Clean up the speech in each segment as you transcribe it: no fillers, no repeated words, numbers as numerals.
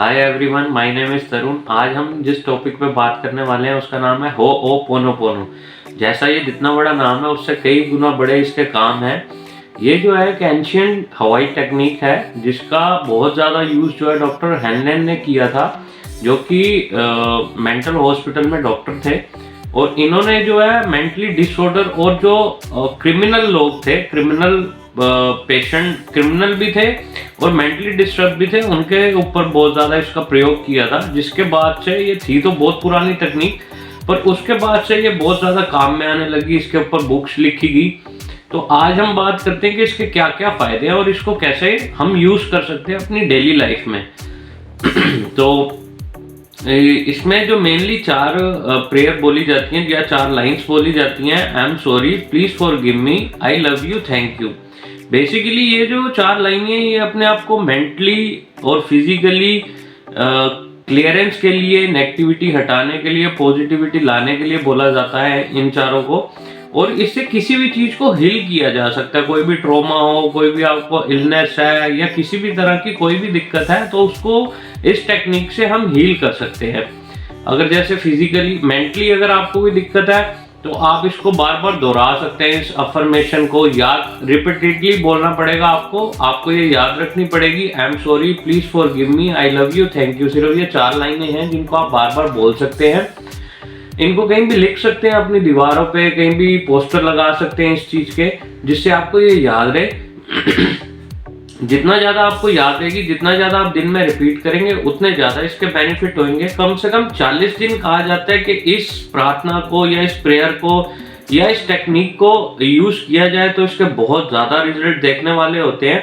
Hi everyone, my name is Tarun. आज हम जिस टॉपिक पे बात करने वाले हैं उसका नाम है होओपोनोपोनो। जैसा ये जितना बड़ा नाम है उससे कई गुना बड़े इसके काम हैं। ये जो है एक एंशियंट हवाई टेक्निक है जिसका बहुत ज़्यादा यूज़ जो है डॉक्टर हेनलेन ने किया था, जो कि मेंटल हॉस्पिटल में डॉक्टर थे। और इन्होंने जो है मेंटली डिसऑर्डर और जो क्रिमिनल लोग थे, क्रिमिनल पेशेंट, क्रिमिनल भी थे और मेंटली डिस्टर्ब भी थे, उनके ऊपर बहुत ज़्यादा इसका प्रयोग किया था। जिसके बाद से ये थी तो बहुत पुरानी टेक्निक, पर उसके बाद से ये बहुत ज़्यादा काम में आने लगी, इसके ऊपर बुक्स लिखी गई। तो आज हम बात करते हैं कि इसके क्या क्या फ़ायदे हैं और इसको कैसे हम यूज़ कर सकते हैं अपनी डेली लाइफ में। तो इसमें जो मेनली चार प्रेयर बोली जाती हैं या चार लाइंस बोली जाती हैं, I am sorry, please forgive me, I love you, thank you. Basically ये जो चार लाइनें ये अपने आप को मेंटली और फिजिकली क्लियरेंस के लिए, नेगेटिविटी हटाने के लिए, पॉजिटिविटी लाने के लिए बोला जाता है इन चारों को। और इससे किसी भी चीज को हील किया जा सकता है। कोई भी ट्रॉमा हो, कोई भी आपको इलनेस है या किसी भी तरह की कोई भी दिक्कत है तो उसको इस टेक्निक से हम हील कर सकते हैं। अगर जैसे फिजिकली, मेंटली अगर आपको कोई दिक्कत है तो आप इसको बार बार दोहरा सकते हैं। इस अफर्मेशन को याद रिपीटेडली बोलना पड़ेगा आपको ये याद रखनी पड़ेगी। I am sorry, please forgive me, I love you, thank you. सिर्फ ये चार लाइनें हैं जिनको आप बार बार बोल सकते हैं। इनको कहीं भी लिख सकते हैं, अपनी दीवारों पे कहीं भी पोस्टर लगा सकते हैं इस चीज के, जिससे आपको ये याद रहे। जितना ज्यादा आपको याद रहेगी, जितना ज्यादा आप दिन में रिपीट करेंगे, उतने ज्यादा इसके बेनिफिट होंगे। कम से कम 40 दिन कहा जाता है कि इस प्रार्थना को या इस प्रेयर को या इस टेक्निक को यूज किया जाए तो इसके बहुत ज्यादा रिजल्ट देखने वाले होते हैं।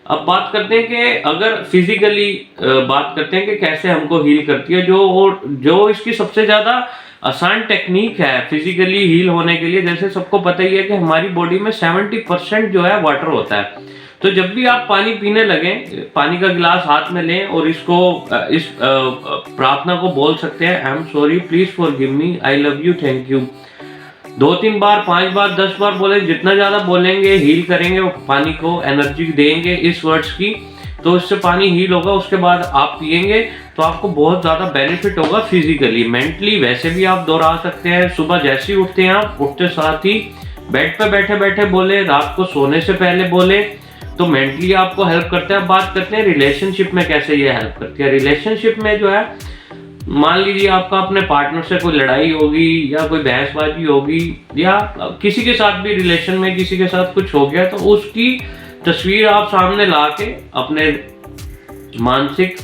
अब बात करते हैं कि अगर फिजिकली बात करते हैं कि कैसे हमको हील करती है, जो इसकी सबसे ज्यादा आसान टेक्निक है फिजिकली हील होने के लिए। जैसे सबको पता ही है कि हमारी बॉडी में 70% जो है वाटर होता है। तो जब भी आप पानी पीने लगे, पानी का गिलास हाथ में लें और इस प्रार्थना को बोल सकते हैं, I am sorry, please forgive me, I love you, thank you. 2-3 बार, 5 बार, 10 बार बोले, जितना ज्यादा बोलेंगे हील करेंगे, पानी को एनर्जी देंगे इस वर्ड्स की, तो इससे पानी हील होगा। उसके बाद आप पिएंगे तो आपको बहुत ज्यादा बेनिफिट होगा फिजिकली। मेंटली वैसे भी आप दोहरा सकते हैं। सुबह जैसे ही उठते हैं आप, उठते साथ ही बेड पे बैठे बैठे बोले, रात को सोने से पहले बोले, तो मेंटली आपको हेल्प करता है। बात करते हैं रिलेशनशिप में कैसे ये हेल्प करती है। रिलेशनशिप में जो है, मान लीजिए आपका अपने पार्टनर से कोई लड़ाई होगी या कोई बहसबाजी होगी या किसी के साथ भी रिलेशन में किसी के साथ कुछ हो गया, तो उसकी तस्वीर आप सामने ला के अपने मानसिक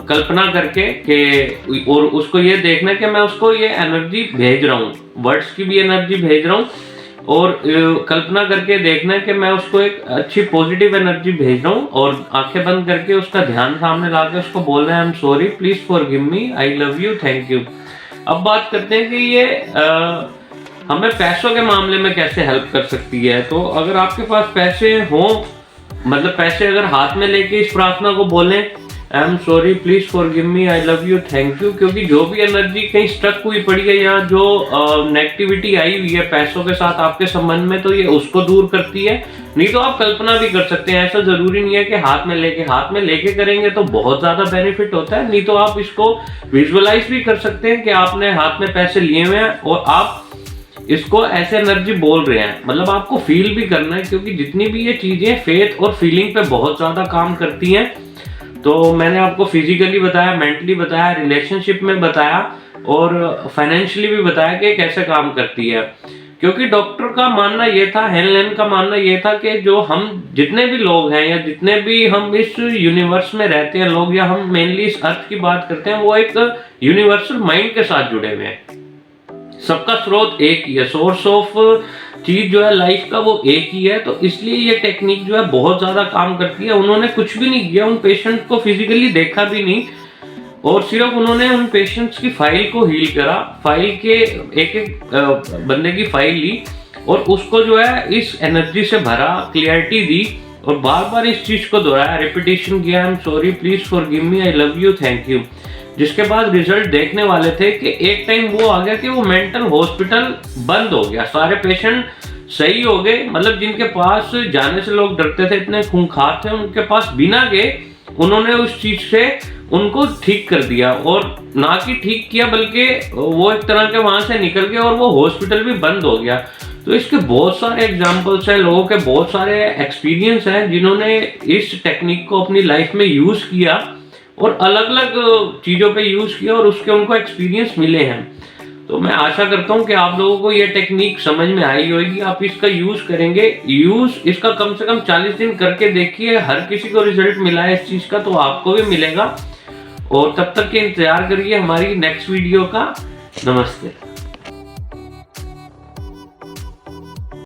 कल्पना करके के, और उसको ये देखना कि मैं उसको ये एनर्जी भेज रहा हूँ, वर्ड्स की भी एनर्जी भेज रहा हूँ, और कल्पना करके देखना है कि मैं उसको एक अच्छी पॉजिटिव एनर्जी भेज रहा हूँ, और आंखें बंद करके उसका ध्यान सामने ला के उसको बोल रहे हैं, I am sorry, please forgive me, I love you, thank you. अब बात करते हैं कि ये हमें पैसों के मामले में कैसे हेल्प कर सकती है। तो अगर आपके पास पैसे हों, मतलब पैसे अगर हाथ में लेके इस प्रार्थना को बोलें, I am sorry, please forgive me, I love you, thank you, क्योंकि जो भी एनर्जी कहीं स्टक हुई पड़ी है या जो नेगेटिविटी आई हुई है पैसों के साथ आपके संबंध में, तो ये उसको दूर करती है। नहीं तो आप कल्पना भी कर सकते हैं, ऐसा जरूरी नहीं है कि हाथ में लेके करेंगे तो बहुत ज्यादा बेनिफिट होता है। नहीं तो आप इसको विजुअलाइज भी कर सकते हैं कि आपने हाथ में पैसे लिए हुए हैं और आप इसको ऐसे एनर्जी बोल रहे हैं। मतलब आपको फील भी करना है, क्योंकि जितनी भी ये चीजें फेथ और फीलिंग पे बहुत ज्यादा काम करती हैं। तो मैंने आपको फिजिकली बताया, मेंटली बताया, रिलेशनशिप में बताया और फाइनेंशियली भी बताया कि कैसे काम करती है। क्योंकि डॉक्टर का मानना ये था, हेनलेन का मानना ये था कि जो हम जितने भी लोग हैं या जितने भी हम इस यूनिवर्स में रहते हैं लोग, या हम मेनली इस अर्थ की बात करते हैं, वो एक यूनिवर्सल माइंड के साथ जुड़े हुए हैं। सबका स्रोत एक ही है, सोर्स ऑफ चीज जो है लाइफ का वो एक ही है। तो इसलिए ये टेक्निक जो है बहुत ज्यादा काम करती है। उन्होंने कुछ भी नहीं किया, उन पेशेंट को फिजिकली देखा भी नहीं, और सिर्फ उन्होंने उन पेशेंट्स की फाइल को हील करा। फाइल के एक बंदे की फाइल ली और उसको जो है इस एनर्जी से भरा, क्लियरिटी दी, और बार बार इस चीज को दोहराया, रिपीटेशन किया, I am sorry, please forgive me, I love you, thank you. जिसके बाद रिजल्ट देखने वाले थे कि एक टाइम वो आ गया कि वो मेंटल हॉस्पिटल बंद हो गया, सारे पेशेंट सही हो गए। मतलब जिनके पास जाने से लोग डरते थे, इतने खूंखार थे, उनके पास बिना गए उन्होंने उस चीज से उनको ठीक कर दिया, और ना कि ठीक किया बल्कि वो एक तरह के वहां से निकल गए और वो हॉस्पिटल भी बंद हो गया। तो इसके बहुत सारे एग्जाम्पल्स हैं, लोगों के बहुत सारे एक्सपीरियंस हैं जिन्होंने इस टेक्निक को अपनी लाइफ में यूज किया और अलग अलग चीजों पे यूज किया और उसके उनको एक्सपीरियंस मिले हैं। तो मैं आशा करता हूं कि आप लोगों को ये टेक्निक समझ में आई होगी, आप इसका यूज करेंगे। यूज इसका कम से कम 40 दिन करके देखिए, हर किसी को रिजल्ट मिला है इस चीज का, तो आपको भी मिलेगा। और तब तक के इंतजार करिए हमारी नेक्स्ट वीडियो का। नमस्ते।